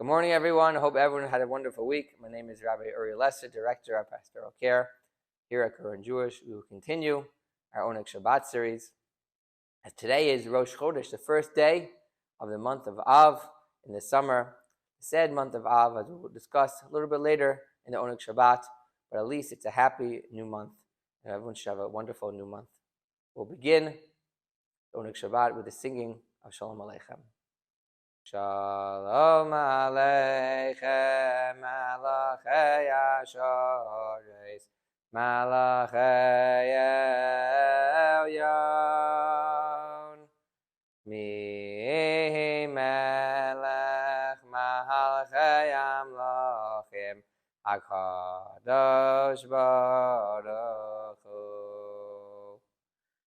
Good morning, everyone. I hope everyone had a wonderful week. My name is Rabbi Director of Pastoral Care here at Gurwin Jewish. We will continue our Oneg Shabbat series. As today is Rosh Chodesh, the first day of the month of Av in the summer. The sad month of Av, as we will discuss a little bit later in the Oneg Shabbat, but at least it's a happy new month, and everyone should have a wonderful new month. We'll begin the Oneg Shabbat with the singing of Shalom Aleichem. Shalom Aleichem, Malachei Ashoreis, Malachei Elyon, Mi Melech Malachei Amlochim, HaKadosh Baruch Hu.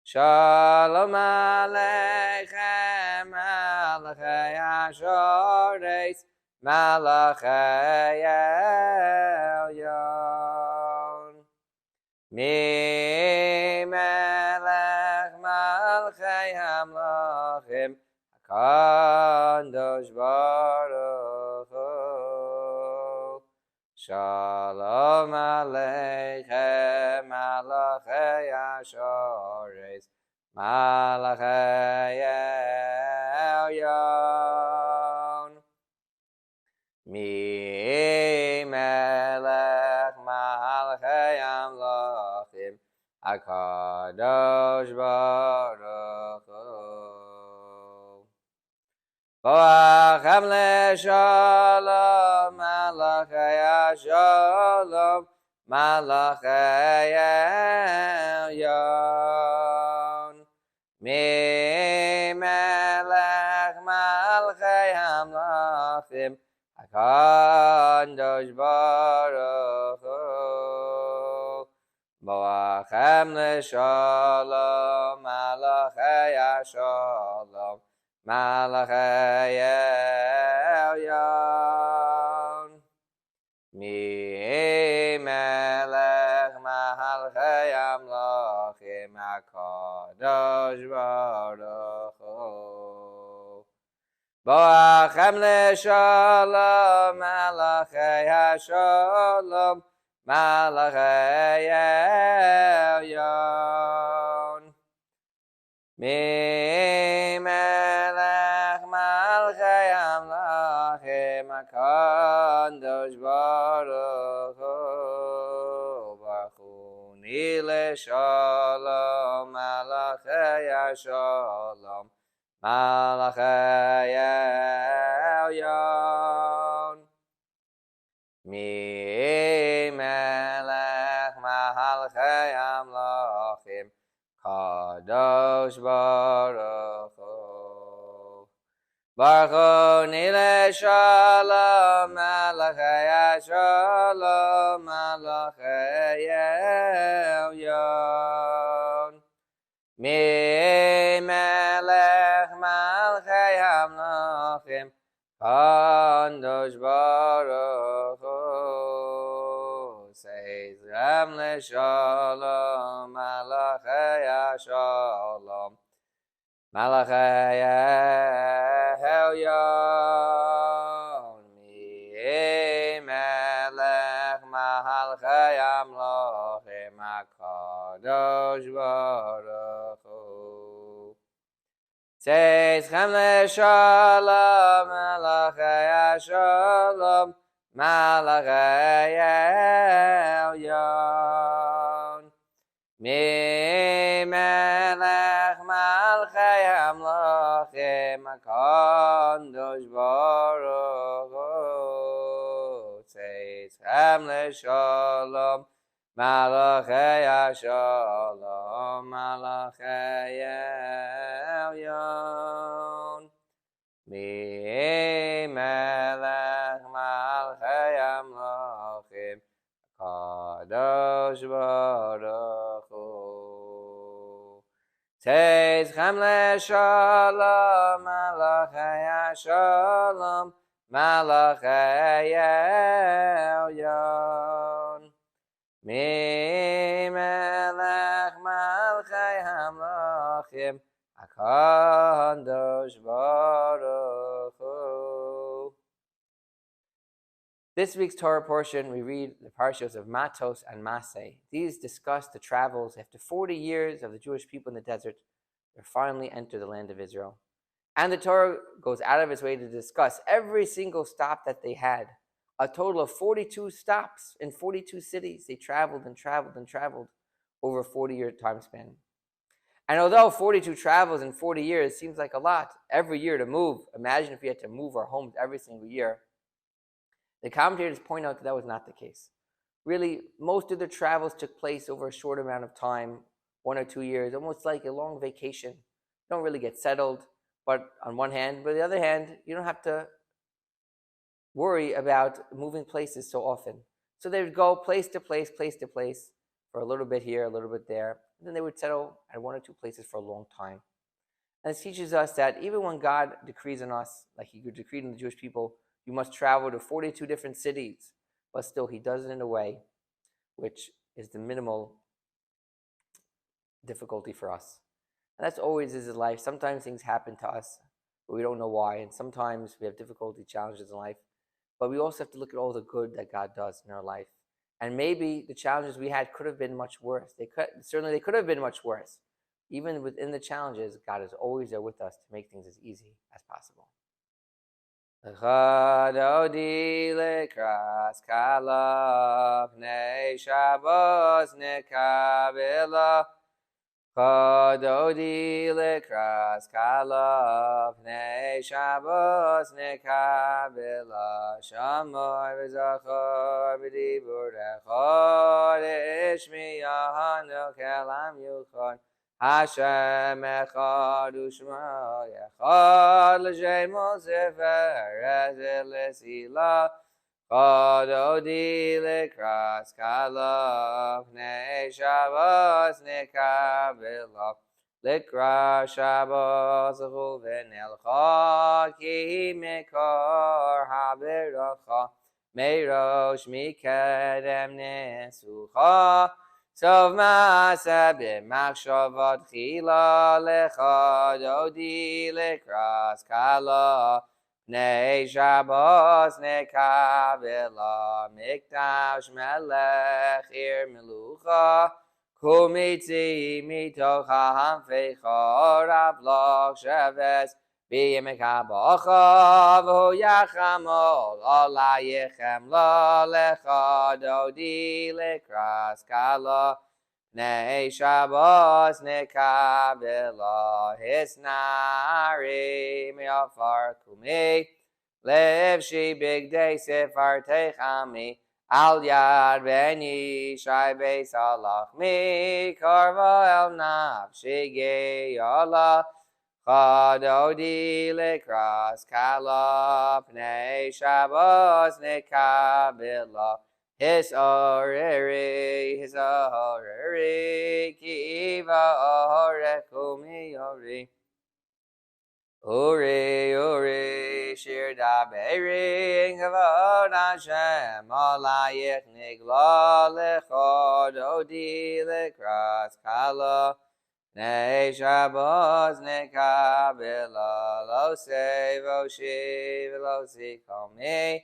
Shalom Aleichem, Malachei Ashoreis, Malachei Elyon, Mi Melech Malachei Amlochim, HaKadosh Baruch Hu. Shalom Aleichem, Malachei Ashoreis, Malachei Elyon, Mi Melech Malachei Amlochim, HaKadosh Baruch Hu. Boachem leShalom, Malachei Asholom, Malachei Elyon, Mi Melech Malachei Amlochim, HaKadosh Baruch Hu. Boachem leShalom, Malachei Asholom, Malachei Elyon, Mi Melech Malachei Amlochim, HaKadosh Baruch Hu. Boachem leShalom, Malachei Asholom, Malachei Elyon, Mi Melech Malachei Amlochim, HaKadosh Baruch Hu. Bachuni leShalom, Malachei Asholom, Malachei Elyon, Mi Melech Malachei Amlochim, Kadosh Baruch Hu. Bachuni leShalom, Malachei Asholom, Malachei Elyon, Mi Melech Malachei Amlochim, Kadosh Baruch Hu. Says Ram leShalom, Malachei Asholom, Malachei Elyon, Mi Melech Malachei Amlochim, HaKadosh Baruch Hu. Says Ram leShalom, Malachei Asholom, Malachei Elyon, Mi Melech Malachei Amlochim, HaKadosh Baruch Hu. Says Ram leShalom, Malachei Asholom, Malachei Elyon, Mi Melech Malachei Amlochim, Kadosh Baruch Hu. Says Ram leShalom, Malachei Asholom, Malachei Elyon, Mi Melech Malachei Amlochim, HaKadosh Baruch Hu. This week's Torah portion, we read the parashas of Matos and Maseh. These discuss the travels after 40 years of the Jewish people in the desert. They finally enter the land of Israel. And the Torah goes out of its way to discuss every single stop that they had. A total of 42 stops in 42 cities. They traveled and traveled and traveled over a 40-year time span. And although 42 travels in 40 years seems like a lot, every year to move, imagine if we had to move our homes every single year. The commentators point out that that was not the case. Really, most of the travels took place over a short amount of time, 1 or 2 years, almost like a long vacation. You don't really get settled, but on one hand, but on the other hand, you don't have to worry about moving places so often. So they would go place to place for a little bit here, a little bit there, and then they would settle at 1 or 2 places for a long time. And this teaches us that even when God decrees on us, like he decreed on the Jewish people, you must travel to 42 different cities, but still he does it in a way which is the minimal difficulty for us. And that's always is in life. Sometimes things happen to us, but we don't know why, and sometimes we have difficulty, challenges in life. But we also have to look at all the good that God does in our life. And maybe the challenges we had could have been much worse. They could have been much worse. Even within the challenges, God is always there with us to make things as easy as possible. Chododi lekras kala pnei Shabbos nekabela. Chododi lekras kala pnei Shabbos nekabela. Shamor v'zachor b'dibur echad ishmiyahanu kelam yuchad. Hashem echad u'shmo echad l'shemo sefer ezel l'sila. Chododi lekras kala pnei Shabbos nekabela. Likra Shabbos hu v'nelcha ki mekor haberacha. Meirosh mikedem nesucha. Sov ma'aseh b'machshavot chila lechododi lekras kala pnei Shabbos nekabela. Mikdash melech ir melucha kumitzi mitoch ha'amfecha ravloch sheves b'yemek ha'bacha v'hu yachamol alayechem lo lechododi lekras kala pnei Shabbos nekabela. Hisnari me'afar kumi levshi bigdei sefartei chami al yad beni shai beis halachmi karva el nafshi geyala. Chododi lekras kala pnei Shabbos nekabela. His oreri, ki iva orekumi ori. Uri, shir daberi, kavod Hashem, alayich nigla lechododi lekras kala. Pnei Shabbos nekabela. Lo sei voshi v'lo sikomi.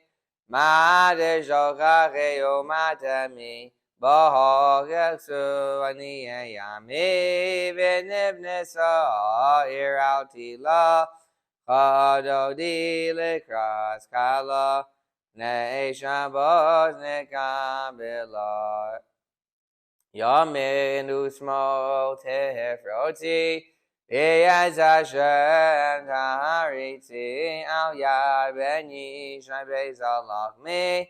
Ma'ade shochachi u'matami. B'hogeksu ani yami. V'nibnesa ir al tila. Chododi lekras kala. Pnei Shabbos nekabela. Yamin usmo tefroti. B'yaz Hashem tahariti. Al yad beni shai beis halachmi.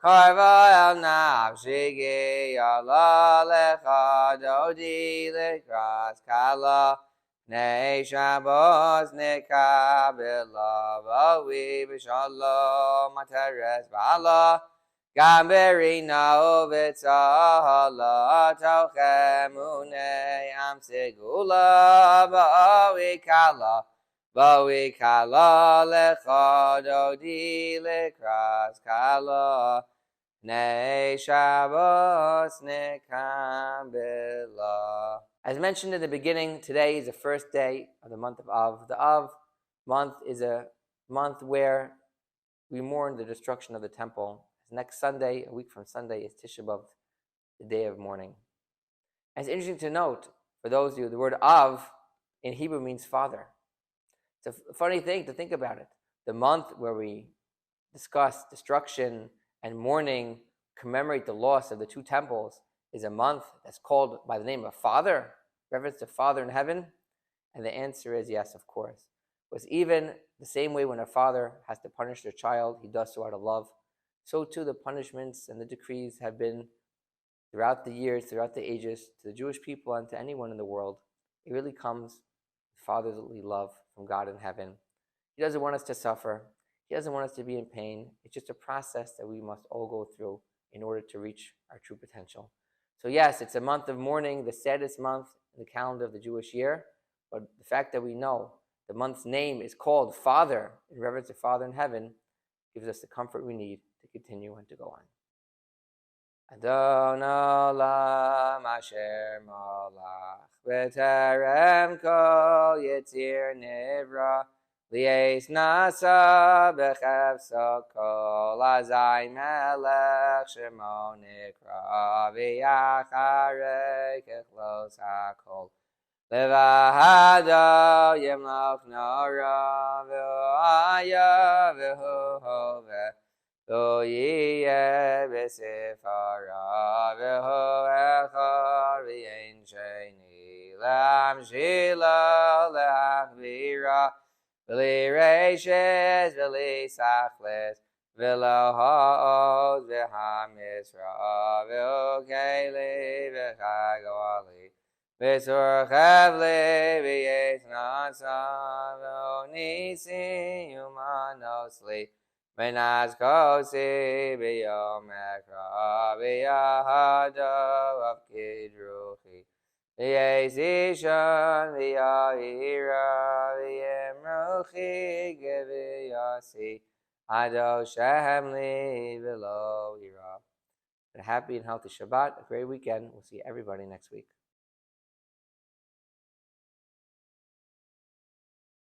Karva el nafshi geyala lechododi lekras kala. Pnei Shabbos nekabela. V'hui b'shalom materes b'ala. Gamberi na'ovetzahala tochem unei am segula ba'oi kala lechododi lekras kala pnei Shabbos nekabela. As mentioned in the beginning, today is the first day of the month of Av. The Av month is a month where we mourn the destruction of the temple. Next Sunday, a week from Sunday, is Tisha B'Av, the day of mourning. And it's interesting to note, for those of you, the word Av in Hebrew means father. It's a funny thing to think about it. The month where we discuss destruction and mourning, commemorate the loss of the two temples, is a month that's called by the name of Father, reference to Father in heaven. And the answer is yes, of course. Because even the same way when a father has to punish their child, he does so out of love. So too the punishments and the decrees have been throughout the years, throughout the ages, to the Jewish people and to anyone in the world. It really comes with fatherly love from God in heaven. He doesn't want us to suffer. He doesn't want us to be in pain. It's just a process that we must all go through in order to reach our true potential. So yes, it's a month of mourning, the saddest month in the calendar of the Jewish year. But the fact that we know the month's name is called Father, in reverence to Father in heaven, gives us the comfort we need to continue and to go on. Adon Olam Asher Malach B'Terem Kol Yitzir Nivra Li'es Nasa B'Chefso Kol Azay Melech Shemo Nikra V'Yacharei Kechlos HaKol Levahado Yemloch Nora V'Aya V'Hu Hoveh Lo Yiyeh B'Sifara V'Hu Echor V'Yein Sheni L'Hamshila L'Achvira V'Li Reishes V'Li Sachles V'Lo Ha'od V'Hamisra V'Hu Keli V'Chagali V'Sur Chavli V'Yes Nasa V'Ho Nisi Yumanosli Menaz Kosi B'Yom Ekra V'Yahado of Kidruchi V'Yes Ishon V'Yahira V'Yemruchi G'V'Yasi Ado Shem Li V'Lo Yira. A happy and healthy Shabbat, a great weekend. We'll see everybody next week.